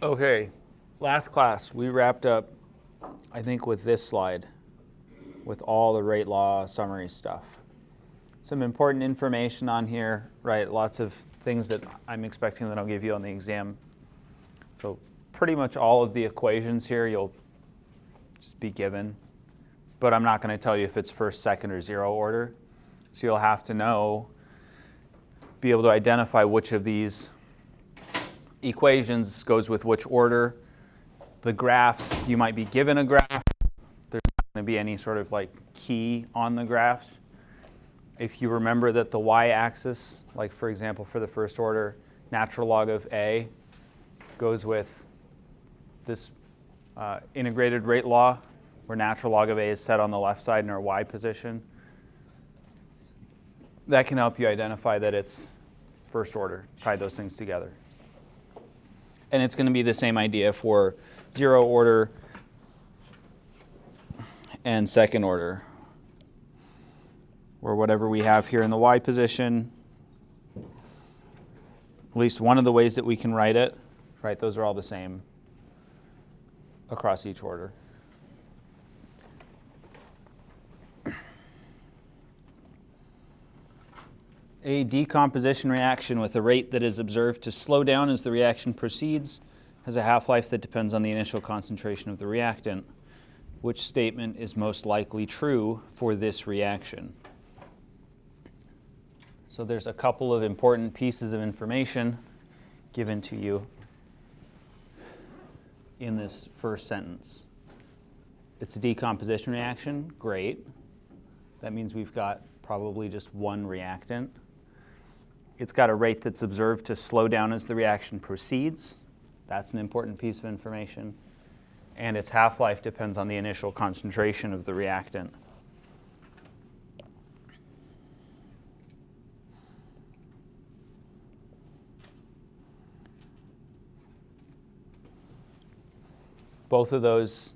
Okay, last class we wrapped up, I think, with this slide, with all the rate law summary stuff. Some important information on here, right? Lots of things that I'm expecting that I'll give you on the exam. So pretty much all of the equations here you'll just be given, but I'm not going to tell you if it's first, second, or zero order. So you'll have to be able to identify which of these equations goes with which order. The graphs, you might be given a graph. There's not going to be any sort of like key on the graphs. If you remember that the y-axis, like for example for the first order, natural log of a goes with this integrated rate law, where natural log of a is set on the left side in our y position. That can help you identify that it's first order, tie those things together. And it's going to be the same idea for zero order and second order, where whatever we have here in the y position, at least one of the ways that we can write it, right, those are all the same across each order. A decomposition reaction with a rate that is observed to slow down as the reaction proceeds has a half-life that depends on the initial concentration of the reactant. Which statement is most likely true for this reaction? So there's a couple of important pieces of information given to you in this first sentence. It's a decomposition reaction, great. That means we've got probably just one reactant. It's got a rate that's observed to slow down as the reaction proceeds. That's an important piece of information. And its half-life depends on the initial concentration of the reactant. Both of those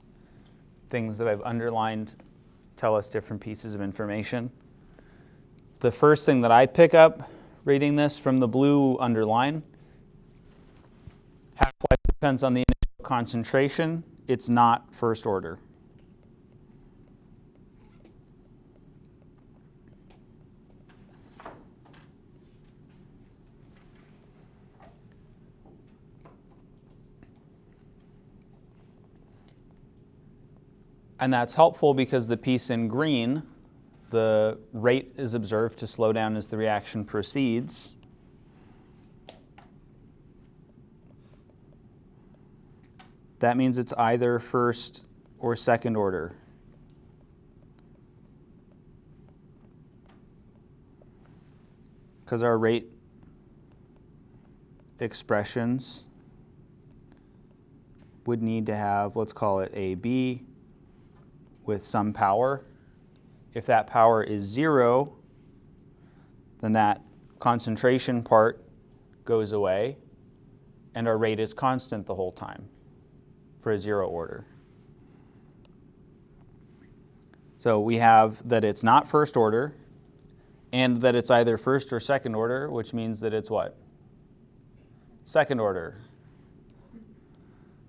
things that I've underlined tell us different pieces of information. The first thing that I pick up reading this from the blue underline, half-life depends on the initial concentration. It's not first order. And that's helpful because the piece in green, the rate is observed to slow down as the reaction proceeds. That means it's either first or second order. Because our rate expressions would need to have, let's call it AB, with some power. If that power is 0, then that concentration part goes away, and our rate is constant the whole time for a 0 order. So we have that it's not first order, and that it's either first or second order, which means that it's what? Second order.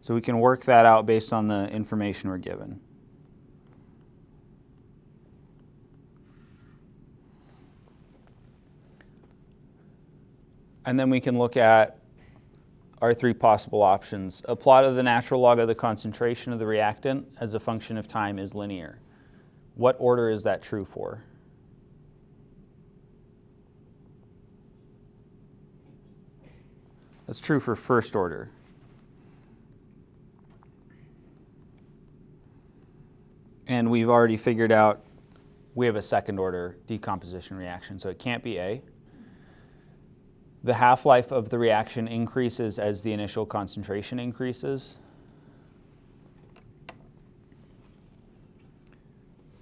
So we can work that out based on the information we're given. And then we can look at our three possible options. A plot of the natural log of the concentration of the reactant as a function of time is linear. What order is that true for? That's true for first order. And we've already figured out we have a second order decomposition reaction, so it can't be A. The half-life of the reaction increases as the initial concentration increases.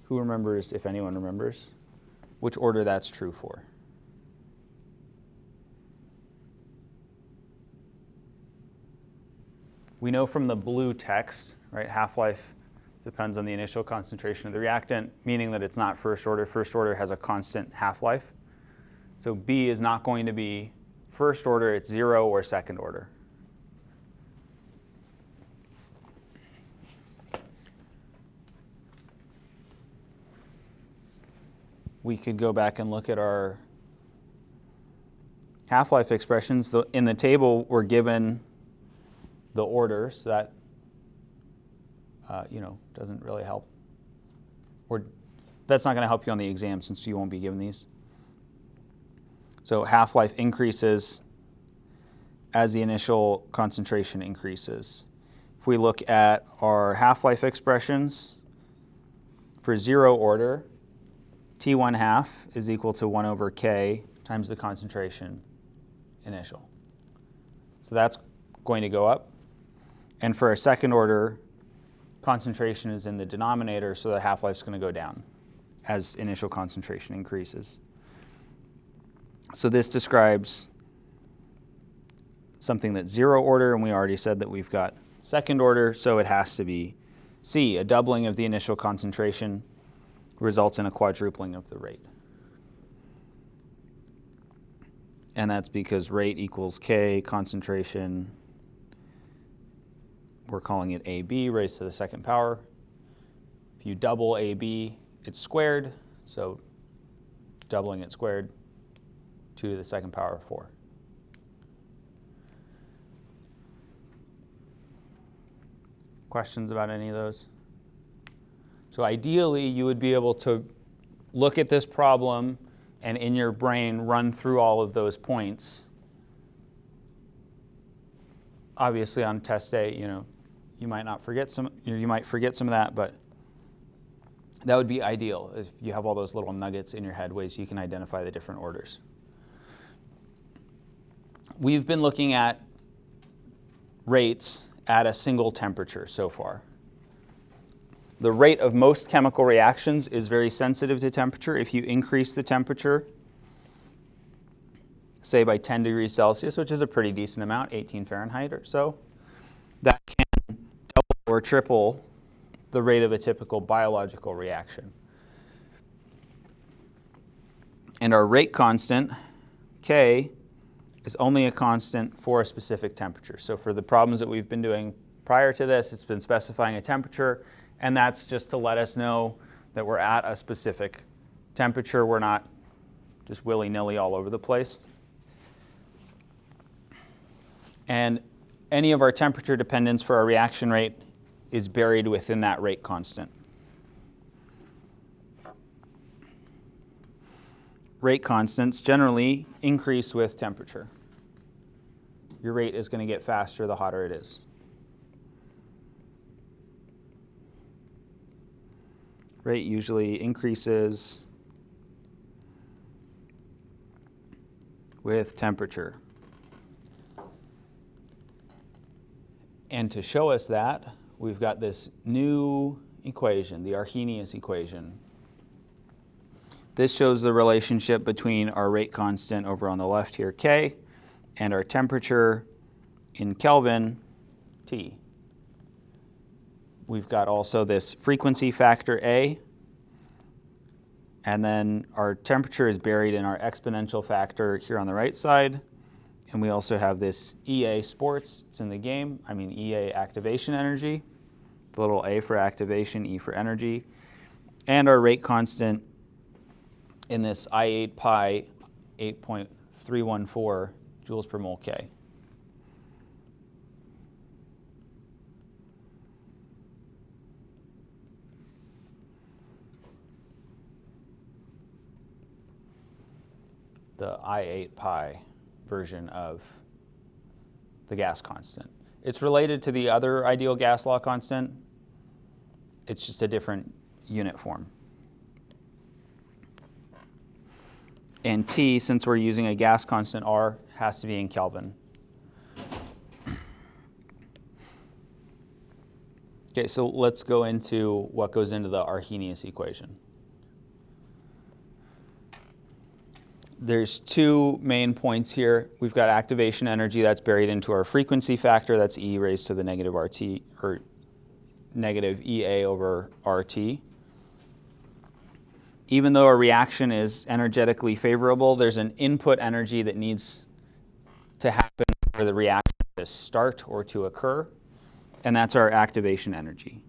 Who remembers, if anyone remembers, which order that's true for? We know from the blue text, right, half-life depends on the initial concentration of the reactant, meaning that it's not first order. First order has a constant half-life. So B is not going to be first order, it's 0 or second order. we could go back and look at our half-life expressions. In the table, we're given the order, so that doesn't really help. That's not going to help you on the exam since you won't be given these. So half-life increases as the initial concentration increases. If we look at our half-life expressions, for 0 order, T1 half is equal to 1 over K times the concentration initial. So that's going to go up. And for a second order, concentration is in the denominator, so the half-life is going to go down as initial concentration increases. So this describes something that's 0 order, and we already said that we've got second order, so it has to be C. A doubling of the initial concentration results in a quadrupling of the rate. And that's because rate equals K, concentration, we're calling it AB, raised to the second power. If you double AB, it's squared, so doubling it squared, 2 to the second power of 4. Questions about any of those? So ideally, you would be able to look at this problem and in your brain run through all of those points. Obviously, on test day, you might not forget some. You might forget some of that, but that would be ideal if you have all those little nuggets in your head, ways you can identify the different orders. We've been looking at rates at a single temperature so far. The rate of most chemical reactions is very sensitive to temperature. If you increase the temperature, say by 10 degrees Celsius, which is a pretty decent amount, 18 Fahrenheit or so, that can double or triple the rate of a typical biological reaction. And our rate constant, K, is only a constant for a specific temperature. So for the problems that we've been doing prior to this, it's been specifying a temperature, and that's just to let us know that we're at a specific temperature. We're not just willy-nilly all over the place. And any of our temperature dependence for our reaction rate is buried within that rate constant. Rate constants generally increase with temperature. Your rate is going to get faster the hotter it is. Rate usually increases with temperature. And to show us that, we've got this new equation, the Arrhenius equation. This shows the relationship between our rate constant over on the left here, K, and our temperature in Kelvin, T. We've got also this frequency factor, A, and then our temperature is buried in our exponential factor here on the right side. And we also have this EA sports, it's in the game, EA activation energy, the little A for activation, E for energy, and our rate constant in this I8 pi 8.314 joules per mole K. The I8 pi version of the gas constant. It's related to the other ideal gas law constant. It's just a different unit form. And T, since we're using a gas constant R, has to be in Kelvin. Okay, so let's go into what goes into the Arrhenius equation. There's two main points here. We've got activation energy that's buried into our frequency factor. That's E raised to the negative RT, or negative EA over RT. Even though a reaction is energetically favorable, there's an input energy that needs to happen for the reaction to start or to occur, and that's our activation energy.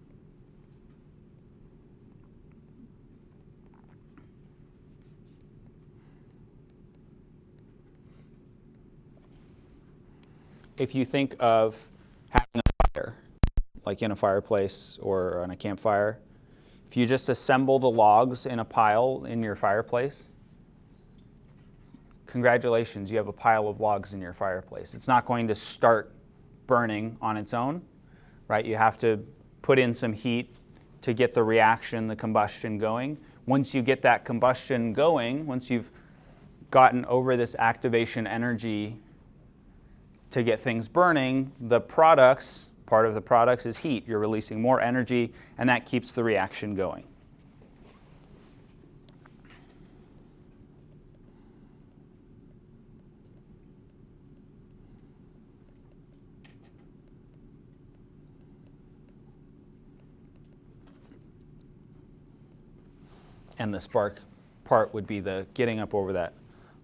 if you think of having a fire, like in a fireplace or on a campfire, if you just assemble the logs in a pile in your fireplace, congratulations, you have a pile of logs in your fireplace. It's not going to start burning on its own, right? You have to put in some heat to get the reaction, the combustion going. Once you get that combustion going, once you've gotten over this activation energy to get things burning, the products, part of the products is heat. You're releasing more energy, and that keeps the reaction going. And the spark part would be the getting up over that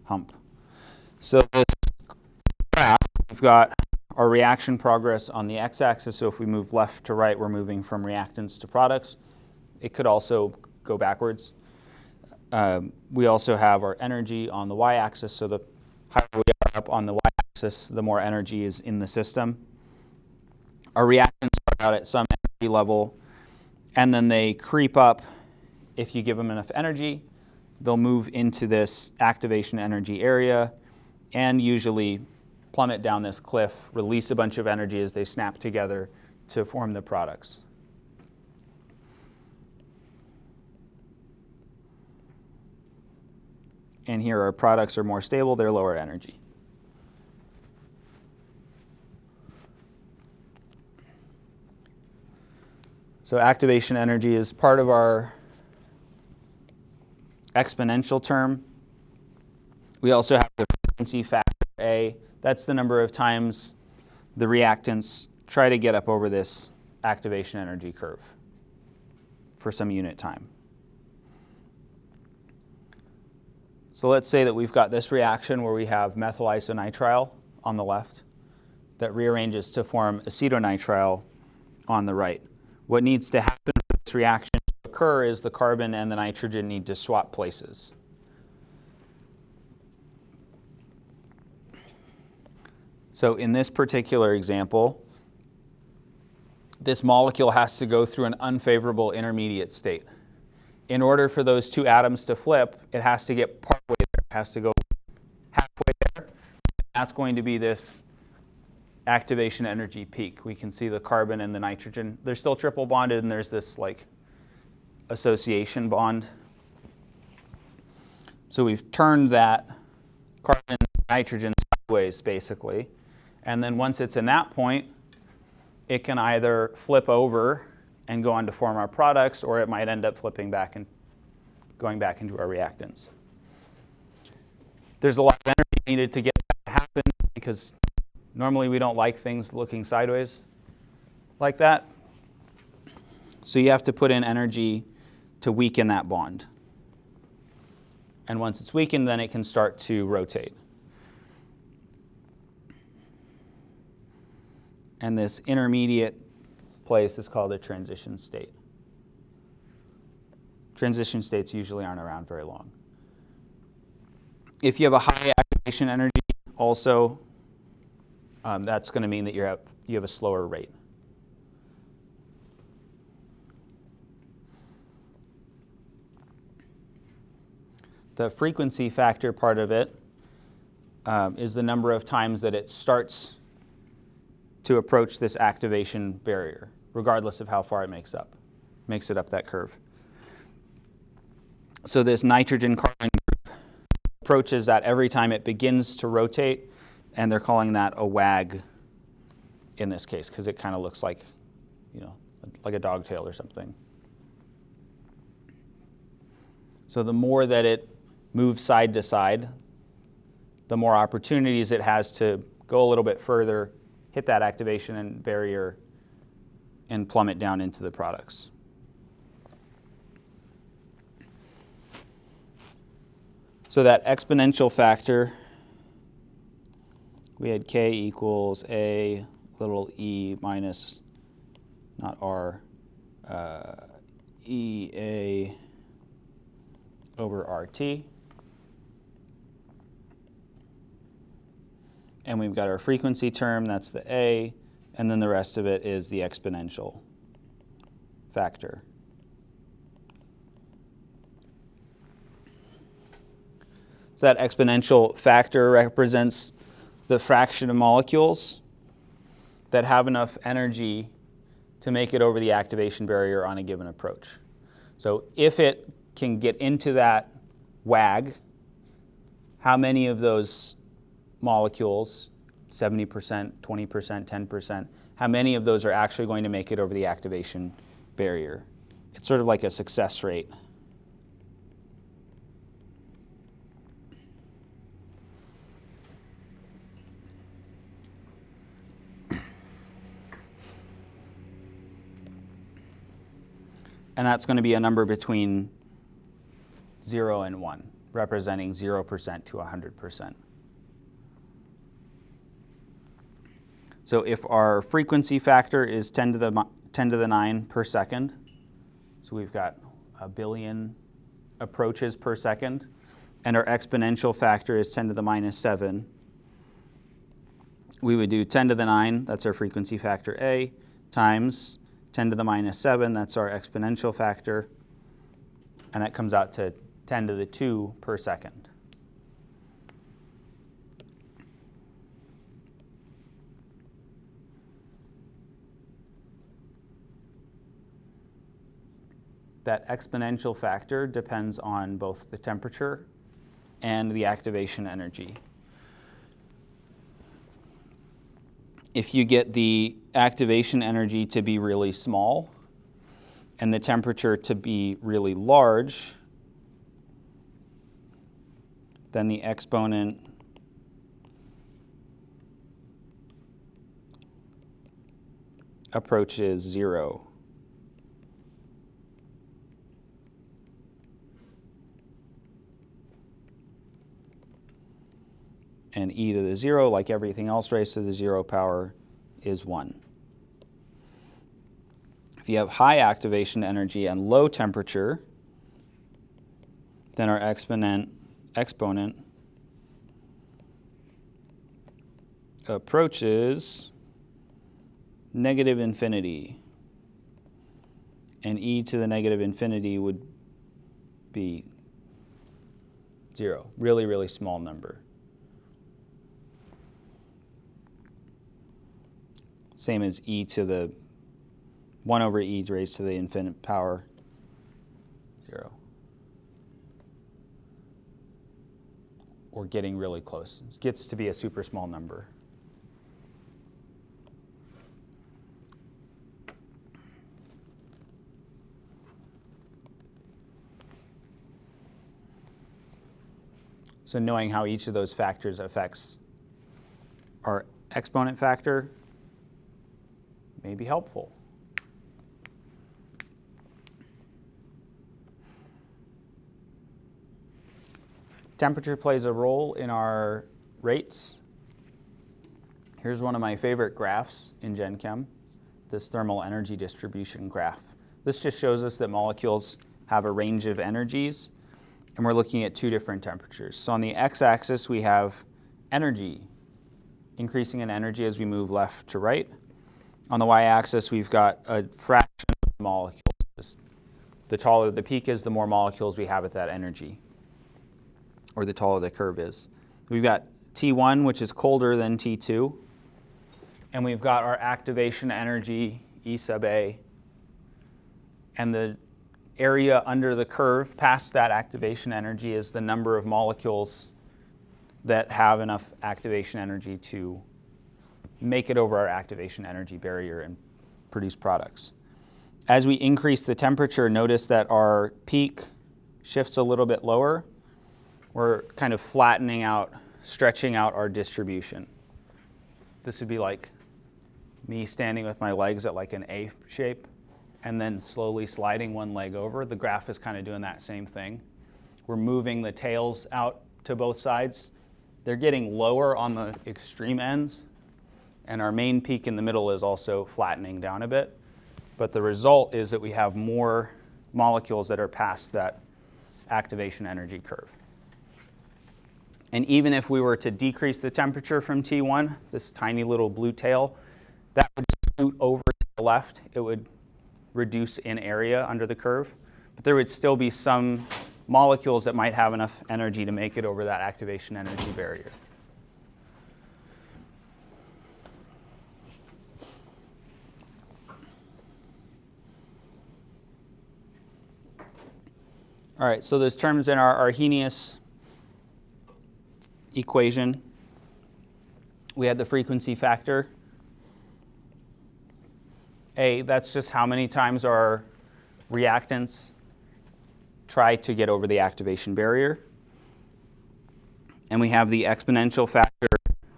hump. So this graph, we've got our reaction progress on the x-axis. So if we move left to right, we're moving from reactants to products. It could also go backwards. We also have our energy on the y-axis. So the higher we are up on the y-axis, the more energy is in the system. Our reactants start out at some energy level, and then they creep up. If you give them enough energy, they'll move into this activation energy area and usually plummet down this cliff, release a bunch of energy as they snap together to form the products. And here our products are more stable, they're lower energy. So activation energy is part of our exponential term. We also have the frequency factor A. That's the number of times the reactants try to get up over this activation energy curve for some unit time. So let's say that we've got this reaction where we have methyl isonitrile on the left that rearranges to form acetonitrile on the right. What needs to happen for this reaction to occur is the carbon and the nitrogen need to swap places. So in this particular example, this molecule has to go through an unfavorable intermediate state. In order for those two atoms to flip, it has to get partway there. It has to go halfway there. That's going to be this activation energy peak. We can see the carbon and the nitrogen. They're still triple bonded, and there's this like association bond. So we've turned that carbon and nitrogen sideways, basically. And then once it's in that point, it can either flip over and go on to form our products, or it might end up flipping back and going back into our reactants. There's a lot of energy needed to get that to happen because normally we don't like things looking sideways like that. So you have to put in energy to weaken that bond. And once it's weakened, then it can start to rotate. And this intermediate place is called a transition state. Transition states usually aren't around very long. If you have a high activation energy, also, that's going to mean that you have a slower rate. The frequency factor part of it is the number of times that it starts to approach this activation barrier, regardless of how far it makes it up that curve. So this nitrogen-carbon group approaches that every time it begins to rotate, and they're calling that a wag in this case, because it kind of looks like, like a dogtail or something. So the more that it moves side to side, the more opportunities it has to go a little bit further, hit that activation and barrier, and plummet down into the products. So that exponential factor, we had K equals A little e minus, not R, EA over RT. and we've got our frequency term, that's the A, and then the rest of it is the exponential factor. So that exponential factor represents the fraction of molecules that have enough energy to make it over the activation barrier on a given approach. So if it can get into that WAG, how many of those molecules, 70%, 20%, 10%, how many of those are actually going to make it over the activation barrier? It's sort of like a success rate. And that's going to be a number between 0 and 1, representing 0% to 100%. So if our frequency factor is 10 to the 9 per second, so we've got 1 billion approaches per second, and our exponential factor is 10 to the minus 7, we would do 10 to the 9, that's our frequency factor A, times 10 to the minus 7, that's our exponential factor, and that comes out to 10 to the 2 per second. That exponential factor depends on both the temperature and the activation energy. If you get the activation energy to be really small and the temperature to be really large, then the exponent approaches 0. And e to the 0, like everything else raised to the 0 power, is 1. If you have high activation energy and low temperature, then our exponent approaches negative infinity. And e to the negative infinity would be 0, really, really small number. Same as e to the 1 over e raised to the infinite power 0. Or getting really close. It gets to be a super small number. So knowing how each of those factors affects our exponent factor may be helpful. Temperature plays a role in our rates. Here's one of my favorite graphs in Gen Chem, this thermal energy distribution graph. This just shows us that molecules have a range of energies, and we're looking at 2 different temperatures. So on the x-axis, we have energy, increasing in energy as we move left to right. On the y-axis, we've got a fraction of molecules. The taller the peak is, the more molecules we have at that energy, or the taller the curve is. We've got T1, which is colder than T2, and we've got our activation energy, E sub A, and the area under the curve past that activation energy is the number of molecules that have enough activation energy to make it over our activation energy barrier and produce products. As we increase the temperature, notice that our peak shifts a little bit lower. We're kind of flattening out, stretching out our distribution. This would be like me standing with my legs at like an A shape and then slowly sliding one leg over. The graph is kind of doing that same thing. We're moving the tails out to both sides. They're getting lower on the extreme ends, and our main peak in the middle is also flattening down a bit. But the result is that we have more molecules that are past that activation energy curve. And even if we were to decrease the temperature from T1, this tiny little blue tail, that would scoot over to the left. It would reduce in area under the curve. But there would still be some molecules that might have enough energy to make it over that activation energy barrier. All right, so there's terms in our Arrhenius equation. We had the frequency factor. A, that's just how many times our reactants try to get over the activation barrier. And we have the exponential factor,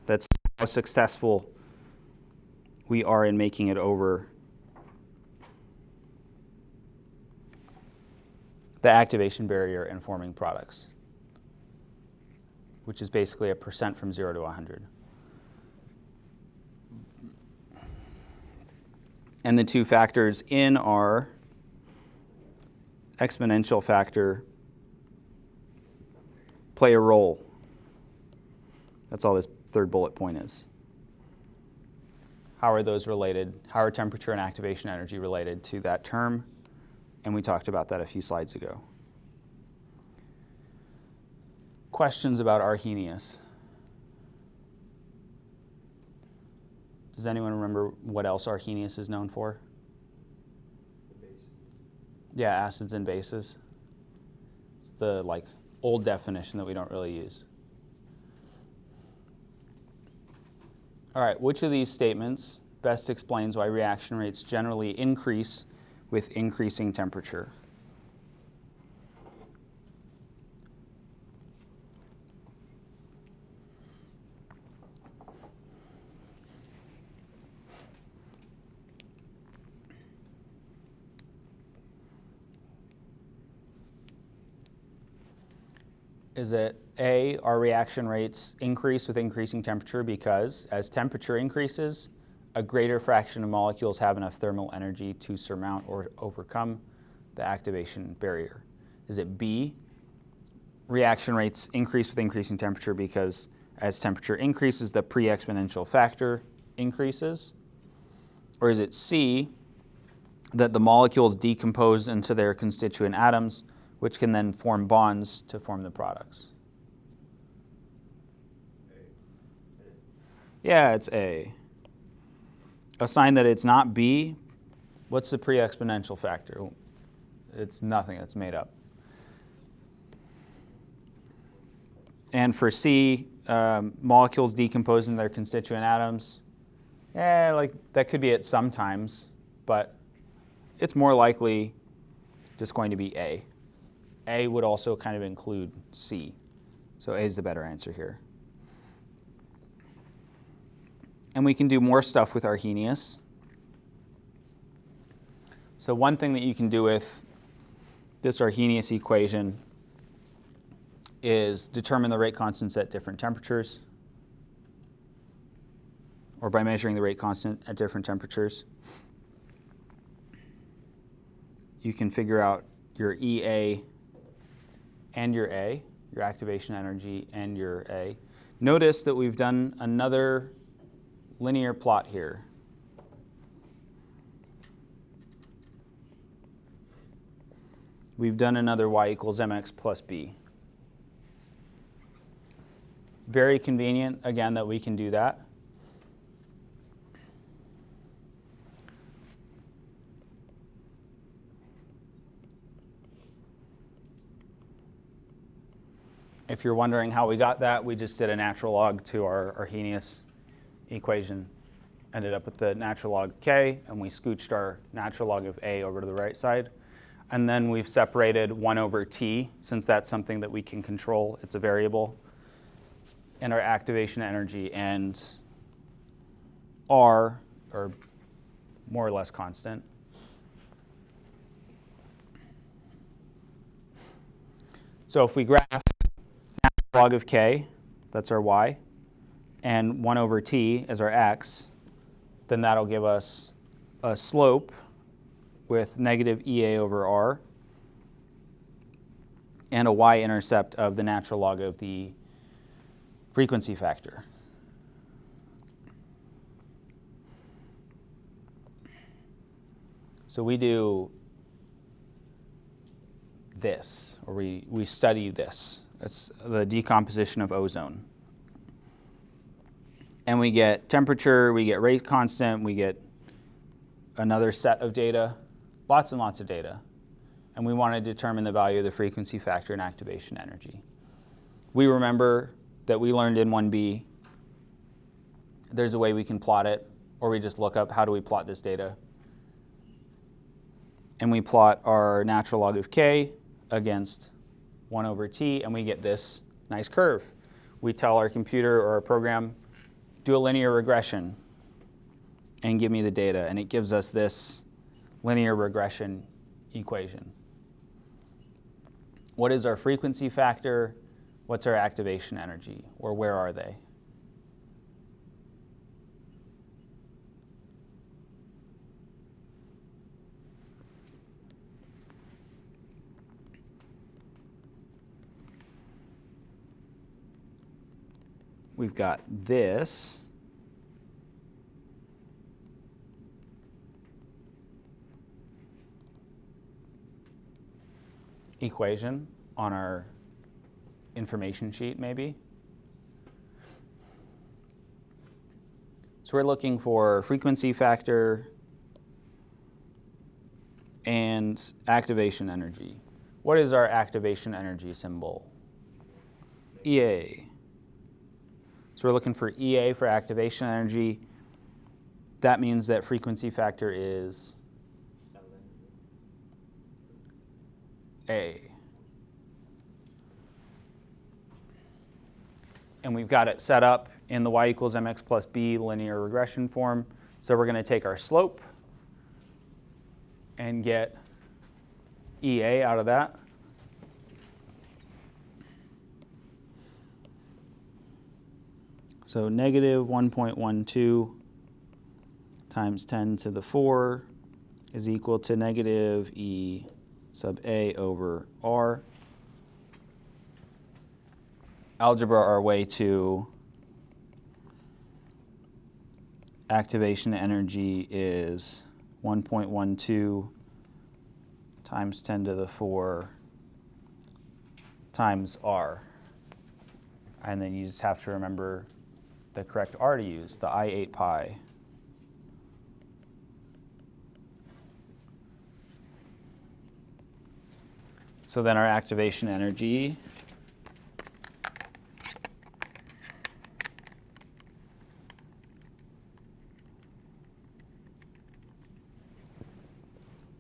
that's how successful we are in making it over the activation barrier and forming products, which is basically a percent from 0 to 100. And the two factors in our exponential factor play a role. That's all this third bullet point is. How are those related? How are temperature and activation energy related to that term? And we talked about that a few slides ago. Questions about Arrhenius? Does anyone remember what else Arrhenius is known for? Yeah, acids and bases. It's the old definition that we don't really use. All right, which of these statements best explains why reaction rates generally increase with increasing temperature? Is it A, our reaction rates increase with increasing temperature because as temperature increases, a greater fraction of molecules have enough thermal energy to surmount or overcome the activation barrier? Is it B, reaction rates increase with increasing temperature because as temperature increases, the pre-exponential factor increases? Or is it C, that the molecules decompose into their constituent atoms, which can then form bonds to form the products? Yeah, it's A. A sign that it's not B. What's the pre-exponential factor? It's nothing, it's made up. And for C, molecules decompose into their constituent atoms. That could be it sometimes, but it's more likely just going to be A. A would also kind of include C. So A is the better answer here. And we can do more stuff with Arrhenius. So one thing that you can do with this Arrhenius equation is determine the rate constants at different temperatures, or by measuring the rate constant at different temperatures. You can figure out your EA and your A, your activation energy and your A. Notice that we've done another linear plot here. We've done another y equals mx plus b. Very convenient, again, that we can do that. If you're wondering how we got that, we just did a natural log to our Arrhenius equation. Ended up with the natural log k, and we scooched our natural log of a over to the right side. And then we've separated 1 over t, since that's something that we can control. It's a variable. And our activation energy and r are more or less constant. So if we graph natural log of k, that's our y, and 1 over t as our x, then that'll give us a slope with negative EA over r and a y-intercept of the natural log of the frequency factor. So we do this, or we study this. It's the decomposition of ozone. And we get temperature, we get rate constant, we get another set of data, lots and lots of data. And we want to determine the value of the frequency factor and activation energy. We remember that we learned in 1B, there's a way we can plot it, or we just look up how do we plot this data. And we plot our natural log of k against 1 over t, and we get this nice curve. We tell our computer or our program, do a linear regression and give me the data, and it gives us this linear regression equation. What is our frequency factor? What's our activation energy, or where are they? We've got this. Equation on our information sheet, maybe. So we're looking for frequency factor and activation energy. What is our activation energy symbol? EA. So we're looking for EA for activation energy. That means that frequency factor is A. And we've got it set up in the y equals mx plus b linear regression form. So we're going to take our slope and get EA out of that. So negative 1.12 times 10 to the 4 is equal to negative E sub A over R. Algebra our way to activation energy is 1.12 times 10 to the 4 times R. And then you just have to remember the correct R to use, the I8 pi. So then our activation energy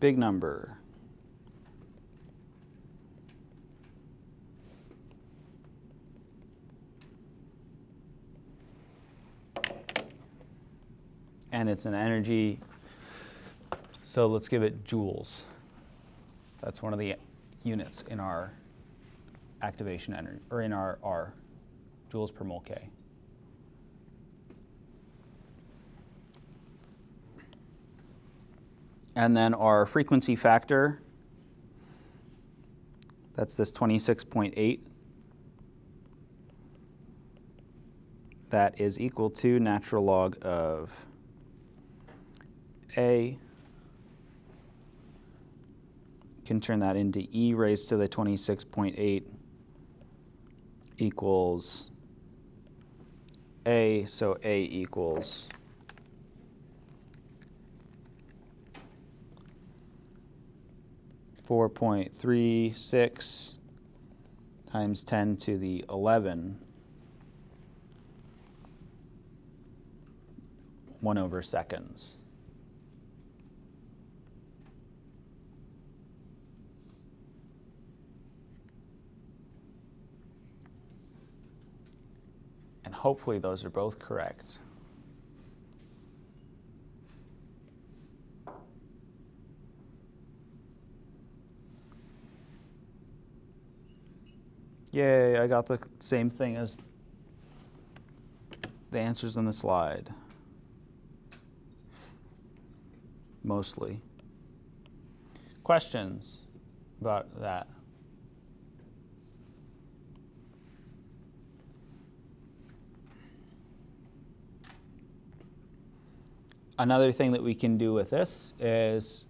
big number. And it's an energy, so let's give it joules. That's one of the units in our activation energy, or in our R, joules per mole K. And then our frequency factor, that's this 26.8. That is equal to natural log of A. Can turn that into E raised to the 26.8 equals A, so A equals 4.36 times 10 to the 11, 1 over seconds. And hopefully those are both correct. Yay, I got the same thing as the answers on the slide. Mostly. Questions about that? Another thing that we can do with this is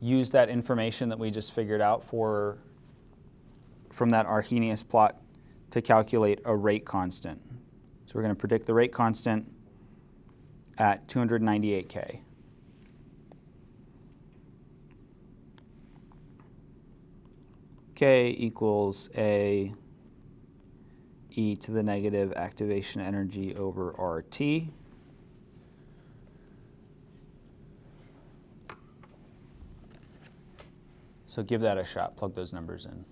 use that information that we just figured out from that Arrhenius plot to calculate a rate constant. So we're going to predict the rate constant at 298 K. K equals A e to the negative activation energy over RT. So give that a shot, plug those numbers in.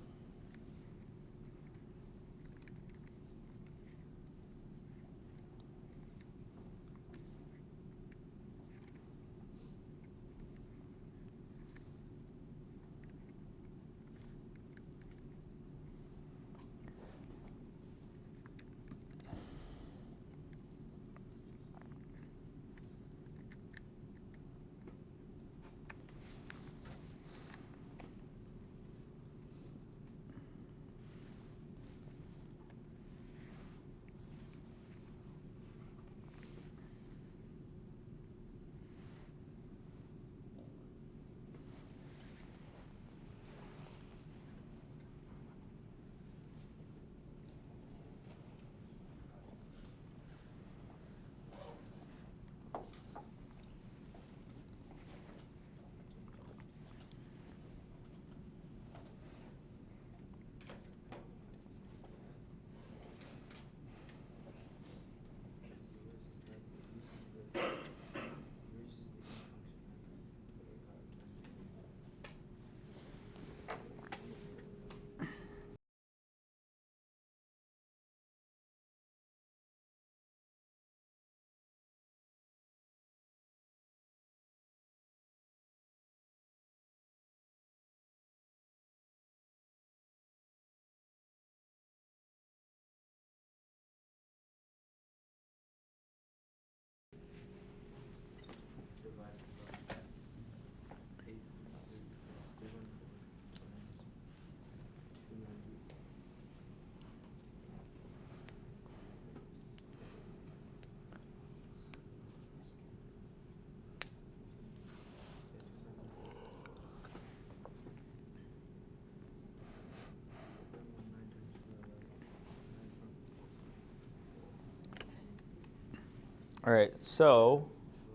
All right, so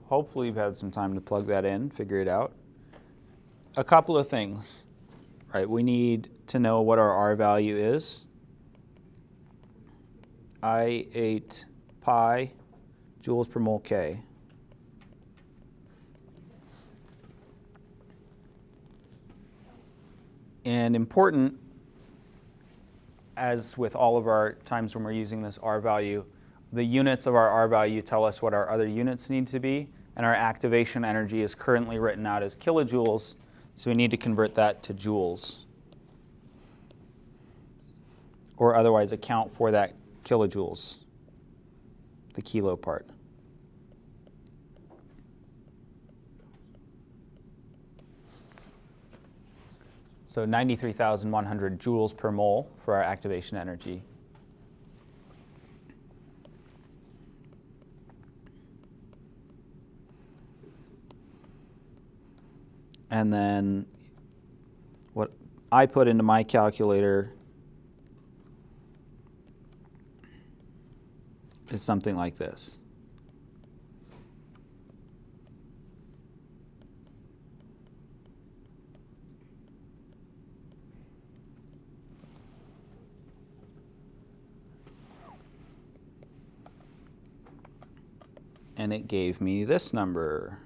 hopefully you've had some time to plug that in, figure it out. A couple of things, right? We need to know what our R value is. I8 pi joules per mole K. And important, as with all of our times when we're using this R value, the units of our R value tell us what our other units need to be, and our activation energy is currently written out as kilojoules, so we need to convert that to joules, or otherwise account for that kilojoules, the kilo part. So 93,100 joules per mole for our activation energy. And then what I put into my calculator is something like this. And it gave me this number.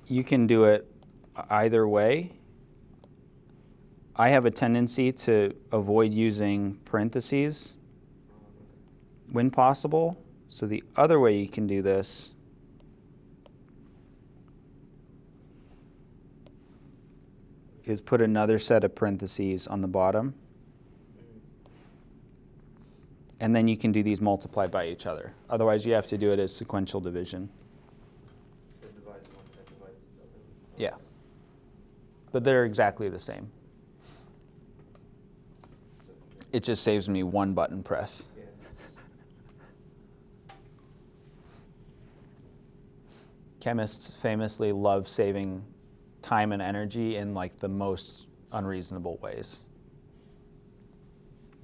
You can do it either way. I have a tendency to avoid using parentheses when possible. So the other way you can do this is put another set of parentheses on the bottom. And then you can do these multiplied by each other. Otherwise, you have to do it as sequential division. Yeah. But they're exactly the same. It just saves me one button press. Yeah. Chemists famously love saving time and energy in like the most unreasonable ways.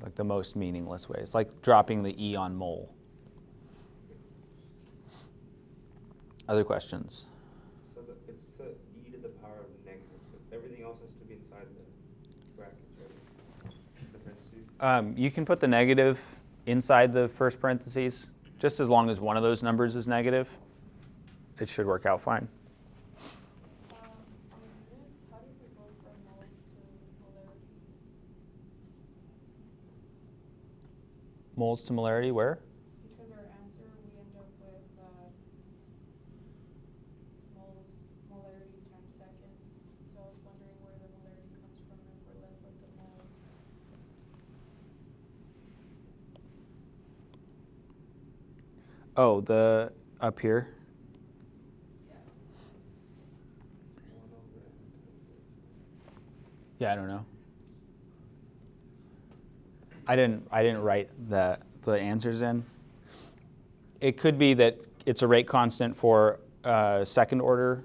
Like the most meaningless ways, like dropping the E on mole. Other questions? So it's e to the power of negative. So everything else has to be inside the brackets, right? The parentheses. You can put the negative inside the first parentheses, just as long as one of those numbers is negative. It should work out fine. On units, how did we go from moles to molarity? Moles to molarity, where? Because our answer, we end up with molarity times seconds. So I was wondering where the molarity comes from if we're left with the moles. Oh, the up here. Yeah, I don't know. I didn't write the answers in. It could be that it's a rate constant for a second order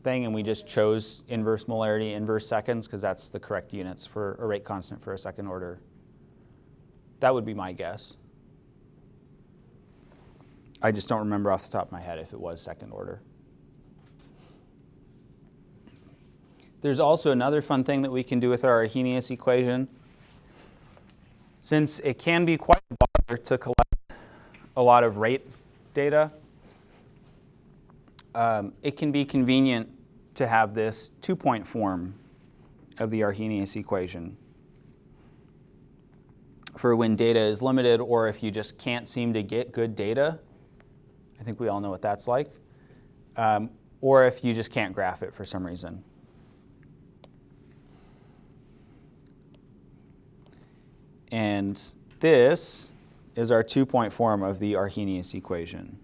thing, and we just chose inverse molarity, inverse seconds, because that's the correct units for a rate constant for a second order. That would be my guess. I just don't remember off the top of my head if it was second order. There's also another fun thing that we can do with our Arrhenius equation. Since it can be quite a bother to collect a lot of rate data, it can be convenient to have this two-point form of the Arrhenius equation for when data is limited, or if you just can't seem to get good data. I think we all know what that's like. Or if you just can't graph it for some reason. And this is our two-point form of the Arrhenius equation.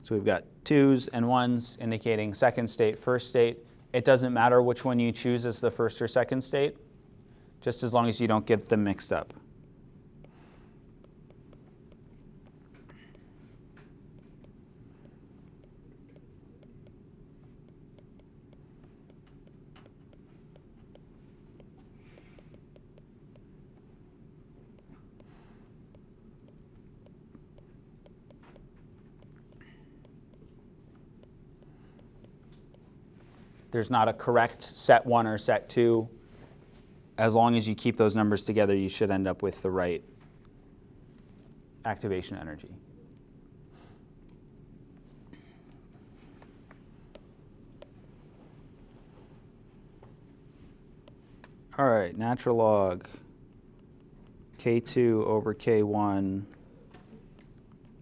So we've got 2's and 1's indicating second state, first state. It doesn't matter which one you choose as the first or second state, just as long as you don't get them mixed up. There's not a correct set 1 or set 2. As long as you keep those numbers together, you should end up with the right activation energy. All right, natural log K2 over K1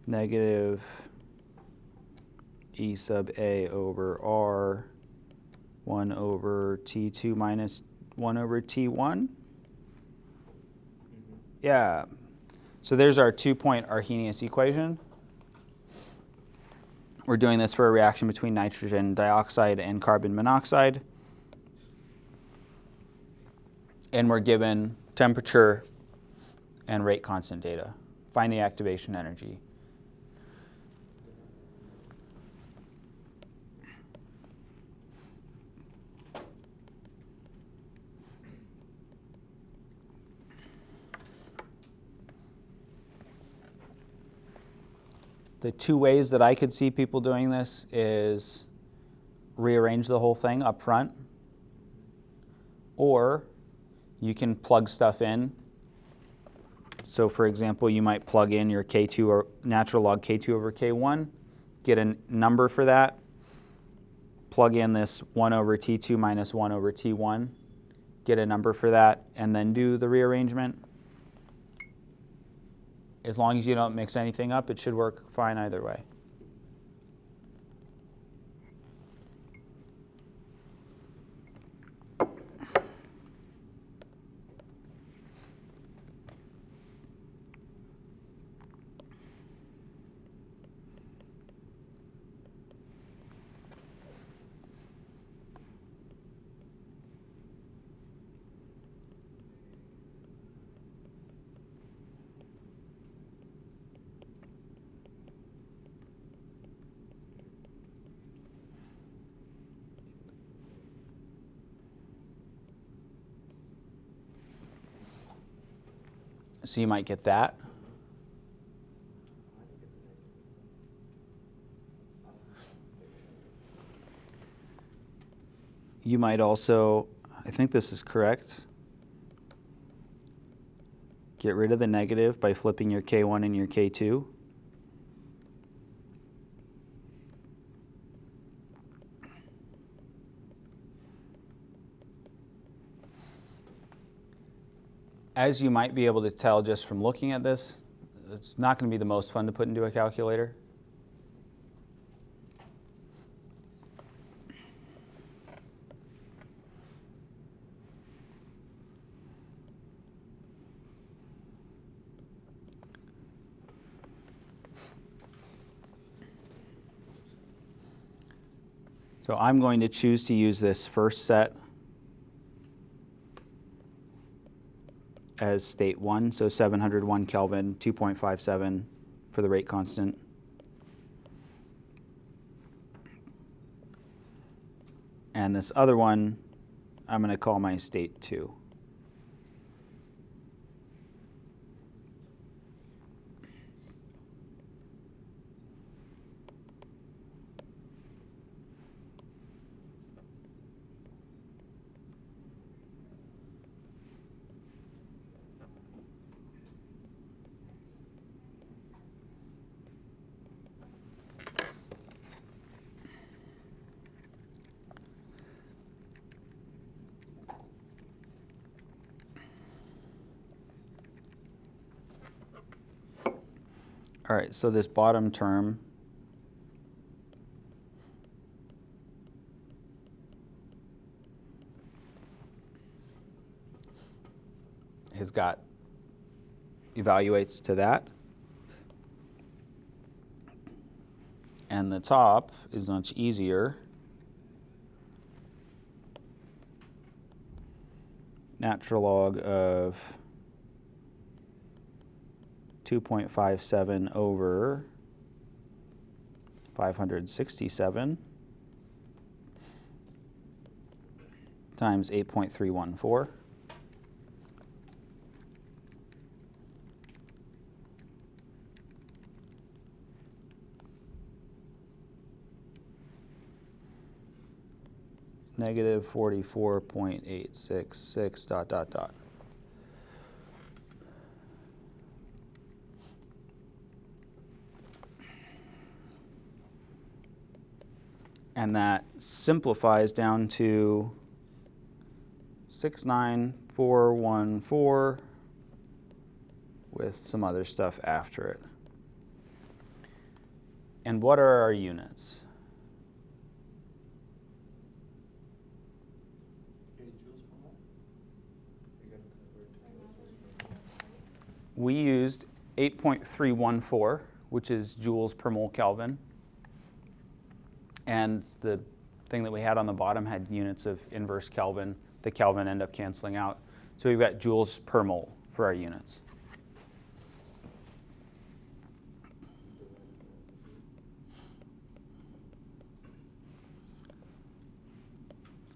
negative E sub A over R 1 over T2 minus 1 over T1. Mm-hmm. Yeah. So there's our two-point Arrhenius equation. We're doing this for a reaction between nitrogen dioxide and carbon monoxide. And we're given temperature and rate constant data. Find the activation energy. The two ways that I could see people doing this is rearrange the whole thing up front, or you can plug stuff in. So for example, you might plug in your K2 or natural log K2 over K1, get a number for that, plug in this 1 over T2 minus 1 over T1, get a number for that, and then do the rearrangement. As long as you don't mix anything up, it should work fine either way. So you might get that. I didn't get the negative. You might also, I think this is correct, get rid of the negative by flipping your K1 and your K2. As you might be able to tell just from looking at this, it's not going to be the most fun to put into a calculator. So I'm going to choose to use this first set as state 1, so 701 Kelvin, 2.57 for the rate constant. And this other one, I'm going to call my state 2. All right, so this bottom term has got evaluates to that. And the top is much easier. Natural log of 2.57 over 567 times 8.314. Negative 44.866 dot dot dot. And that simplifies down to 69414 with some other stuff after it. And what are our units? We used 8.314, which is joules per mole Kelvin. And the thing that we had on the bottom had units of inverse Kelvin. The Kelvin ended up canceling out. So we've got joules per mole for our units.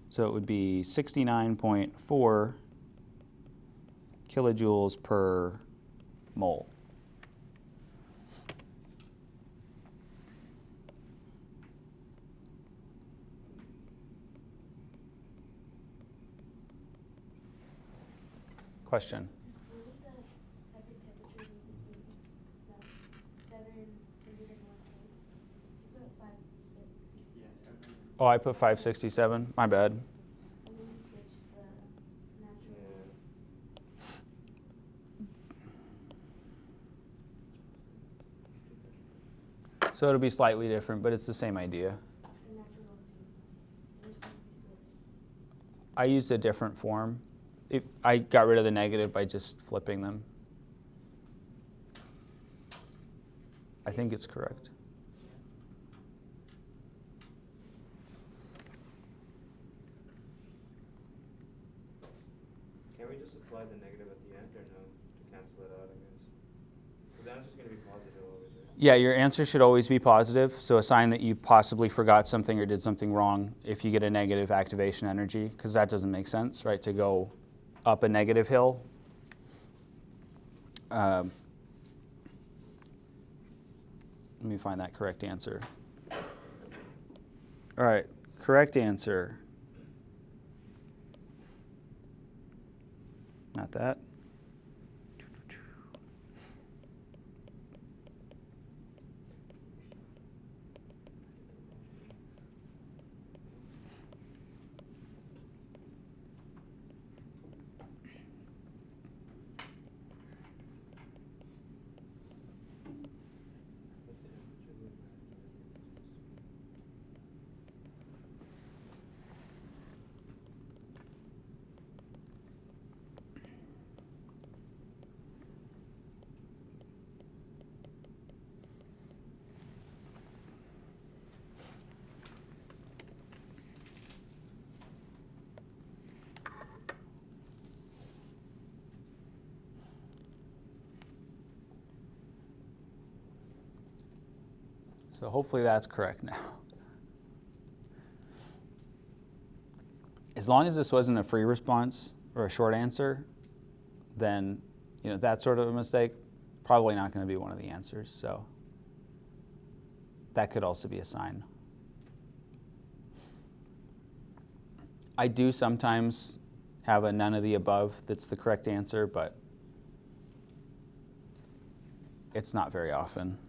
So it would be 69.4 kilojoules per mole. Question? Wouldn't the second temperature be about 701K? You put 567. Oh, I put 567. My bad. And then you switch the natural. So it'll be slightly different, but it's the same idea. The natural log too. They're supposed to be switched. I used a different form. I got rid of the negative by just flipping them. I think it's correct. Can we just apply the negative at the end or no to cancel it out, I guess? Because the answer's going to be positive always, right? Yeah, your answer should always be positive. So a sign that you possibly forgot something or did something wrong if you get a negative activation energy, because that doesn't make sense, right, to go up a negative hill. Let me find that correct answer. All right, correct answer. Not that. So hopefully that's correct now. As long as this wasn't a free response or a short answer, then that sort of a mistake, probably not going to be one of the answers. So that could also be a sign. I do sometimes have a none of the above that's the correct answer, but it's not very often.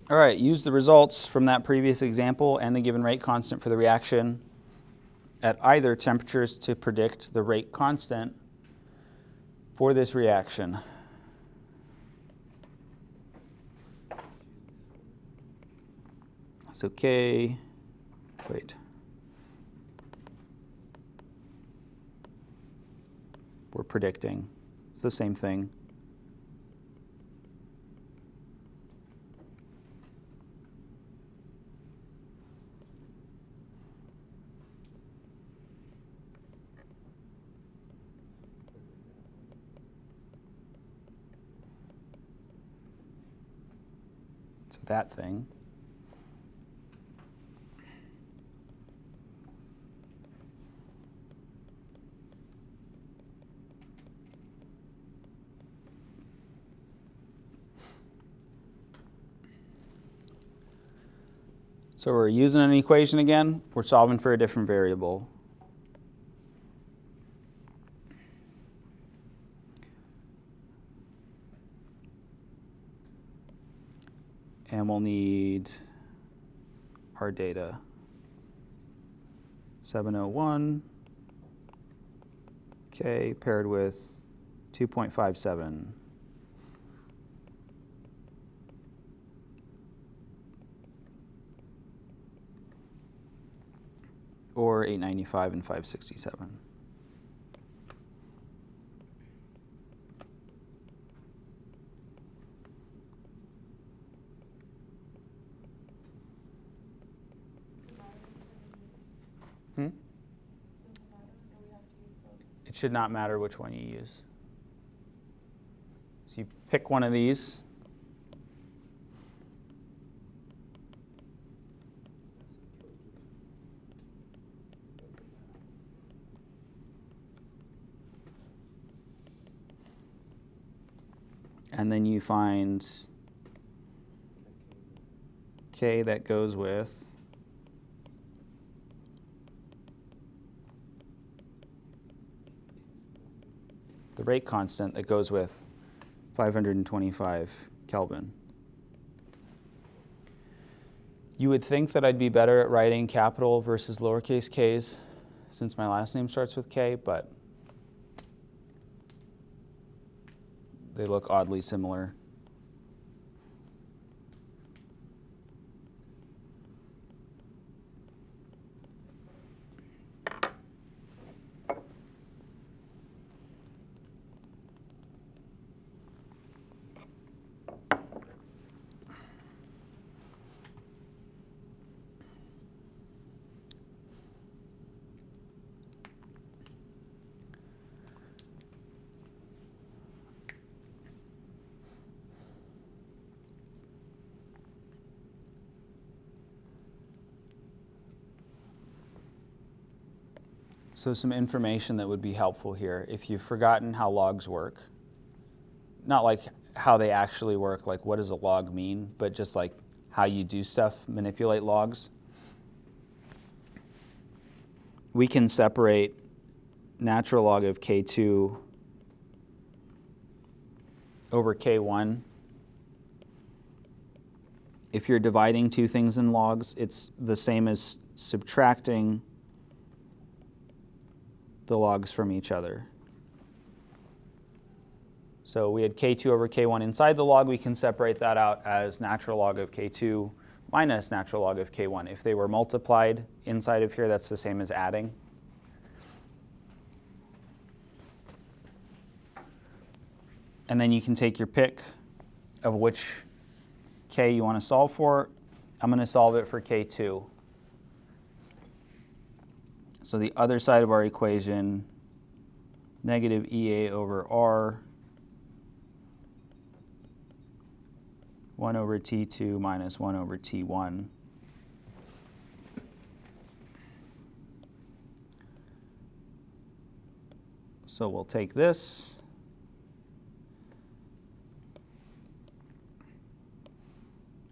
All right, use the results from that previous example and the given rate constant for the reaction at either temperatures to predict the rate constant for this reaction. So we're predicting. It's the same thing. So that thing. So we're using an equation again. We're solving for a different variable. And we'll need our data. 701 K paired with 2.57. Or 895 and 567. It should not matter which one you use. So you pick one of these. And then you find K that goes with the rate constant that goes with 525 Kelvin. You would think that I'd be better at writing capital versus lowercase k's since my last name starts with K, but they look oddly similar. So some information that would be helpful here, if you've forgotten how logs work, not like how they actually work, like what does a log mean, but just like how you do stuff, manipulate logs. We can separate natural log of K2 over K1. If you're dividing two things in logs, it's the same as subtracting the logs from each other. So we had K2 over K1 inside the log. We can separate that out as natural log of K2 minus natural log of K1. If they were multiplied inside of here, that's the same as adding. And then you can take your pick of which K you want to solve for. I'm going to solve it for K2. So the other side of our equation, negative EA over R, 1 over T2 minus 1 over T1. So we'll take this.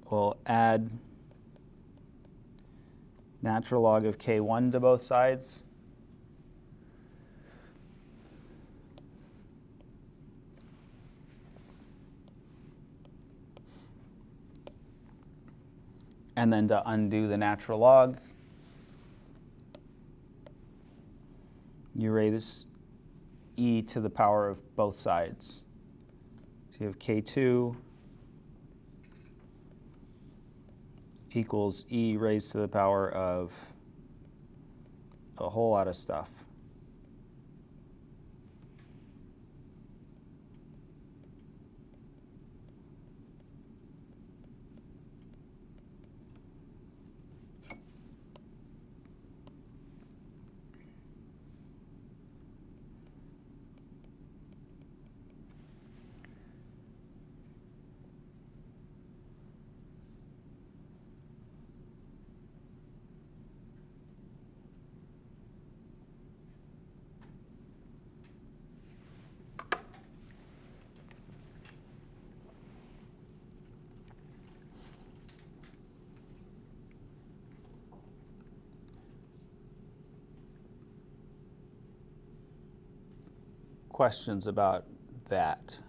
We'll add natural log of K1 to both sides. And then to undo the natural log, you raise e to the power of both sides. So you have K2 equals e raised to the power of a whole lot of stuff. Questions about that?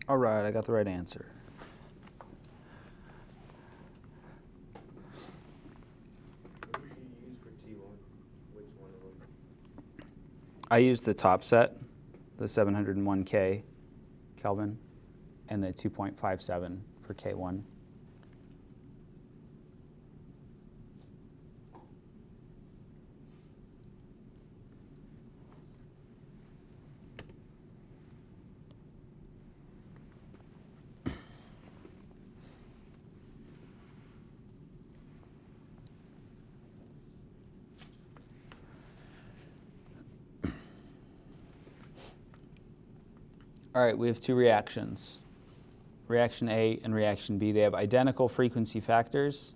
All right, I got the right answer. What did you use for T1? Which one of them? I used the top set, the 701K Kelvin, and the 2.57 for K1. All right, we have two reactions. Reaction A and reaction B, they have identical frequency factors.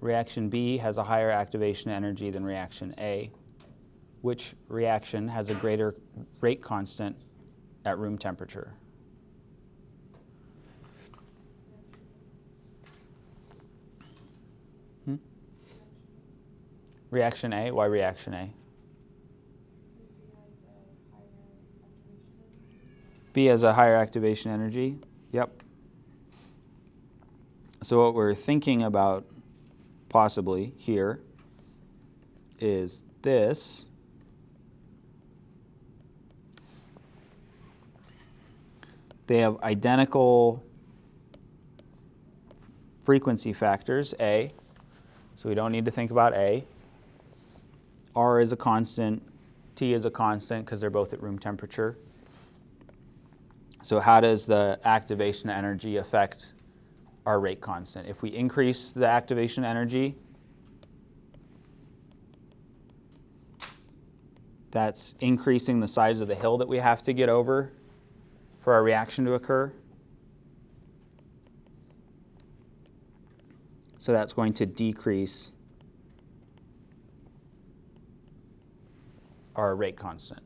Reaction B has a higher activation energy than reaction A. Which reaction has a greater rate constant at room temperature? Reaction A? Why reaction A? B has a higher activation energy. Yep. So what we're thinking about possibly here is this they have identical frequency factors, A, so we don't need to think about A. R is a constant, T is a constant because they're both at room temperature. So how does the activation energy affect our rate constant? If we increase the activation energy, that's increasing the size of the hill that we have to get over for our reaction to occur. So that's going to decrease our rate constant.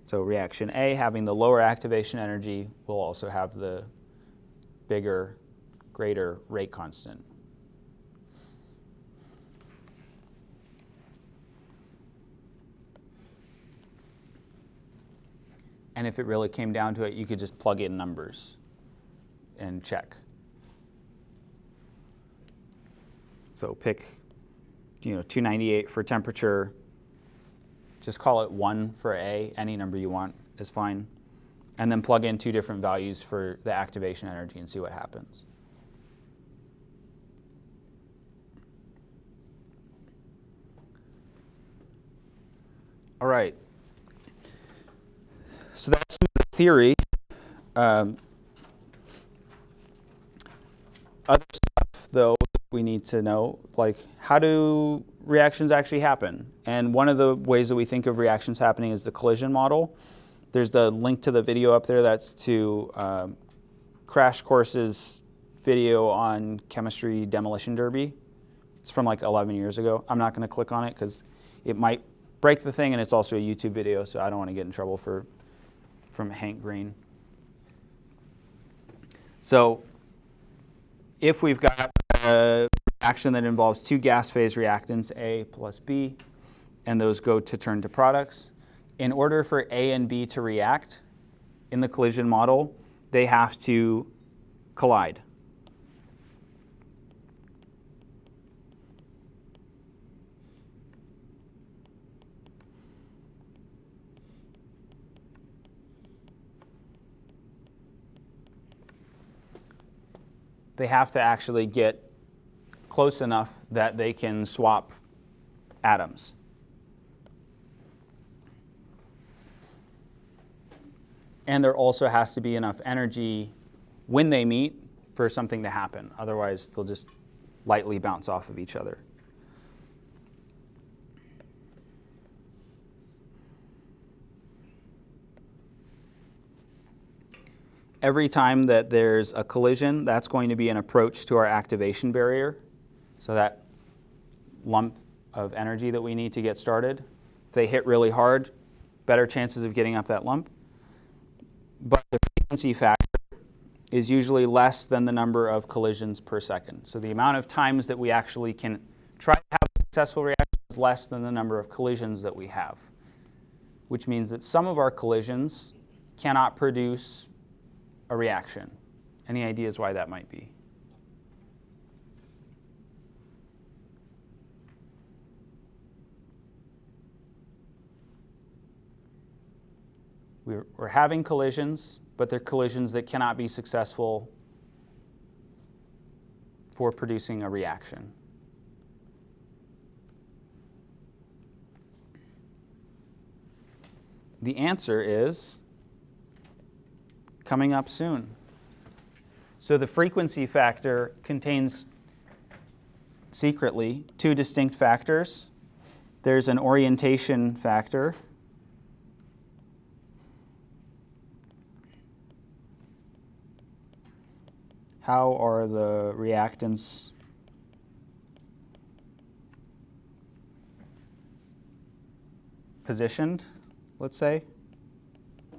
So reaction A, having the lower activation energy, will also have the bigger, greater rate constant. And if it really came down to it, you could just plug in numbers and check. So pick, 298 for temperature. Just call it 1 for A. Any number you want is fine. And then plug in 2 different values for the activation energy and see what happens. All right. So that's the theory. Other stuff, though, we need to know, like how do reactions actually happen? And one of the ways that we think of reactions happening is the collision model. There's the link to the video up there. That's to Crash Course's video on chemistry demolition derby. It's from like 11 years ago. I'm not going to click on it because it might break the thing, and it's also a YouTube video, so I don't want to get in trouble from Hank Green. So if we've got a reaction that involves 2 gas phase reactants, A plus B, and those go to turn to products, in order for A and B to react in the collision model, they have to collide. They have to actually get close enough that they can swap atoms. And there also has to be enough energy when they meet for something to happen. Otherwise, they'll just lightly bounce off of each other. Every time that there's a collision, that's going to be an approach to our activation barrier. So that lump of energy that we need to get started. If they hit really hard, better chances of getting up that lump. But the frequency factor is usually less than the number of collisions per second. So the amount of times that we actually can try to have a successful reaction is less than the number of collisions that we have, which means that some of our collisions cannot produce a reaction. Any ideas why that might be? We're having collisions, but they're collisions that cannot be successful for producing a reaction. The answer is coming up soon. So the frequency factor contains secretly 2 distinct factors. There's an orientation factor. How are the reactants positioned, let's say,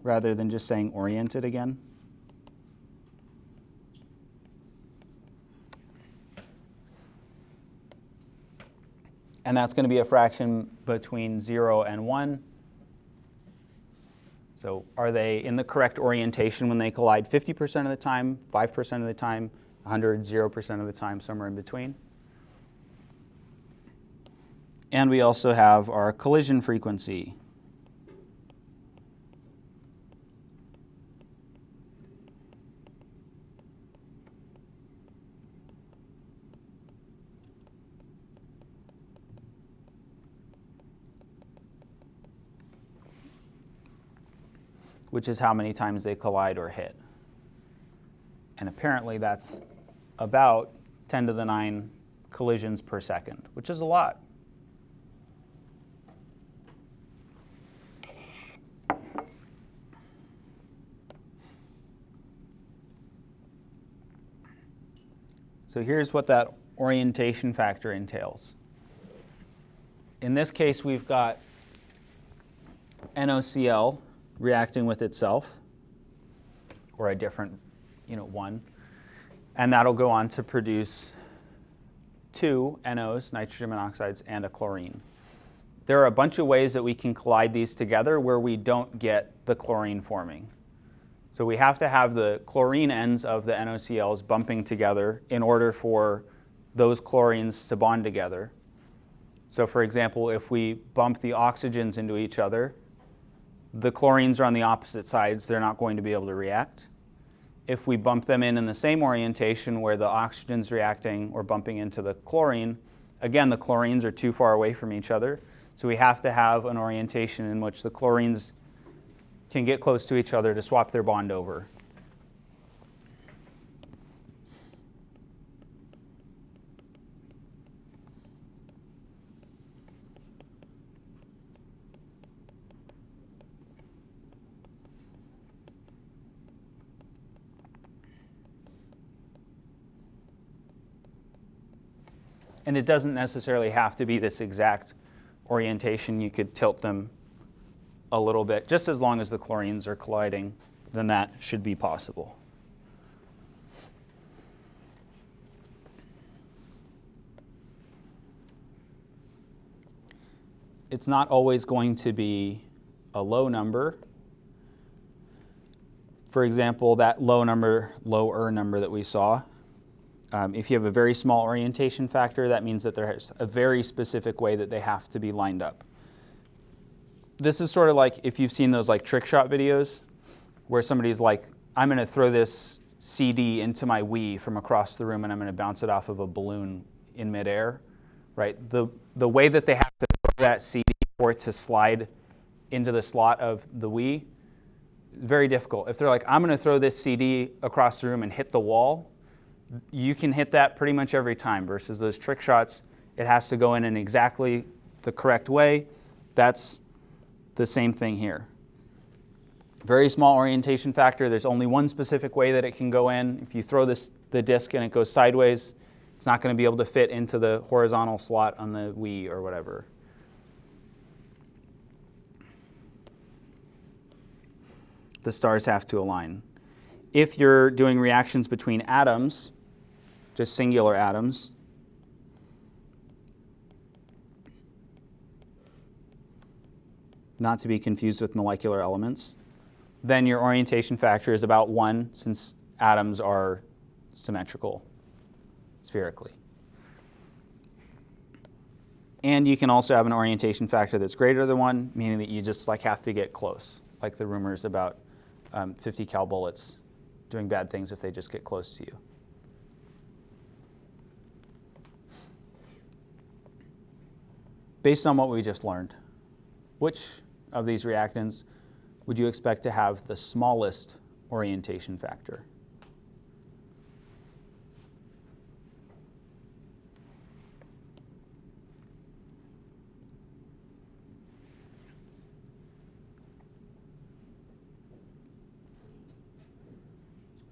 rather than just saying oriented again? And that's going to be a fraction between 0 and 1. So are they in the correct orientation when they collide 50% of the time, 5% of the time, 100, 0% of the time, somewhere in between? And we also have our collision frequency. which is how many times they collide or hit. And apparently that's about 10 to the 9 collisions per second, which is a lot. So here's what that orientation factor entails. In this case, we've got NaCl reacting with itself, or a different one, and that'll go on to produce 2 NOs, nitrogen monoxides, and a chlorine. There are a bunch of ways that we can collide these together where we don't get the chlorine forming. So we have to have the chlorine ends of the NOCLs bumping together in order for those chlorines to bond together. So for example, if we bump the oxygens into each other, the chlorines are on the opposite sides. They're not going to be able to react. If we bump them in the same orientation where the oxygen's reacting or bumping into the chlorine, again, the chlorines are too far away from each other. So we have to have an orientation in which the chlorines can get close to each other to swap their bond over. And it doesn't necessarily have to be this exact orientation. You could tilt them a little bit. Just as long as the chlorines are colliding, then that should be possible. It's not always going to be a low number. For example, that lower number that we saw, if you have a very small orientation factor, that means that there's a very specific way that they have to be lined up. This is sort of like if you've seen those like trick shot videos where somebody's like, I'm going to throw this CD into my Wii from across the room and I'm going to bounce it off of a balloon in midair, right? The way that they have to throw that CD for it to slide into the slot of the Wii, very difficult. If they're like, I'm going to throw this CD across the room and hit the wall, you can hit that pretty much every time, versus those trick shots, it has to go in exactly the correct way. That's the same thing here. Very small orientation factor. There's only one specific way that it can go in. If you throw the disc and it goes sideways, it's not going to be able to fit into the horizontal slot on the Wii or whatever. The stars have to align. If you're doing reactions between atoms, just singular atoms, not to be confused with molecular elements, then your orientation factor is about 1, since atoms are symmetrical spherically. And you can also have an orientation factor that's greater than 1, meaning that you just have to get close, like the rumors about 50 cal bullets doing bad things if they just get close to you. Based on what we just learned, which of these reactants would you expect to have the smallest orientation factor?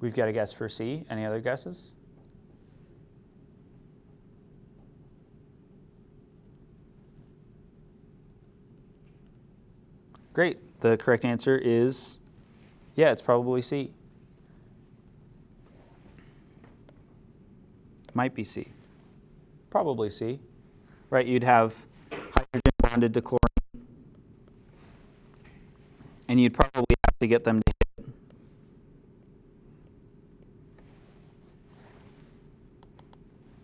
We've got a guess for C. Any other guesses? Great. The correct answer is, yeah, it's probably C. Might be C. Probably C. Right, you'd have hydrogen bonded to chlorine, and you'd probably have to get them to hit.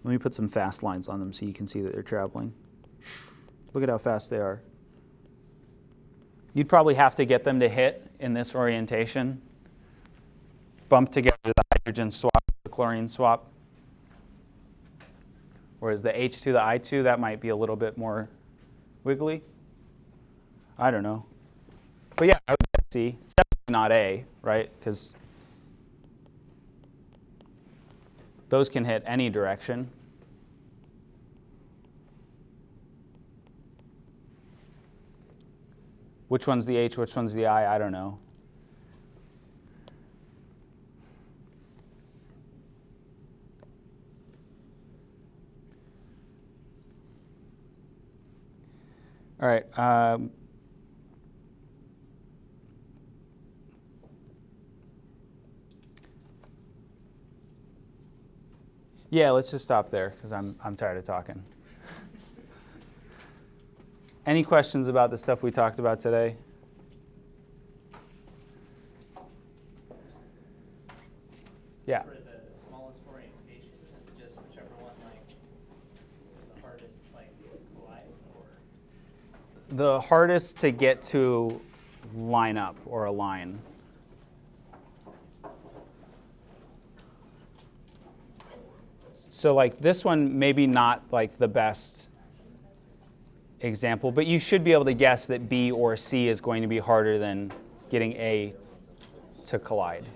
Let me put some fast lines on them so you can see that they're traveling. Look at how fast they are. You'd probably have to get them to hit in this orientation, bump together the hydrogen swap, the chlorine swap. Whereas the H to the I2, that might be a little bit more wiggly. I don't know. But yeah, I would guess C. It's definitely not A, right? Because those can hit any direction. Which one's the H, which one's the I don't know. All right. Yeah, let's just stop there because I'm tired of talking. Any questions about the stuff we talked about today? Yeah. For the smallest orientation, is it just whichever one like the hardest like collide, or The hardest to get to line up or align. So like this one, maybe not like the best example, but you should be able to guess that B or C is going to be harder than getting A to collide.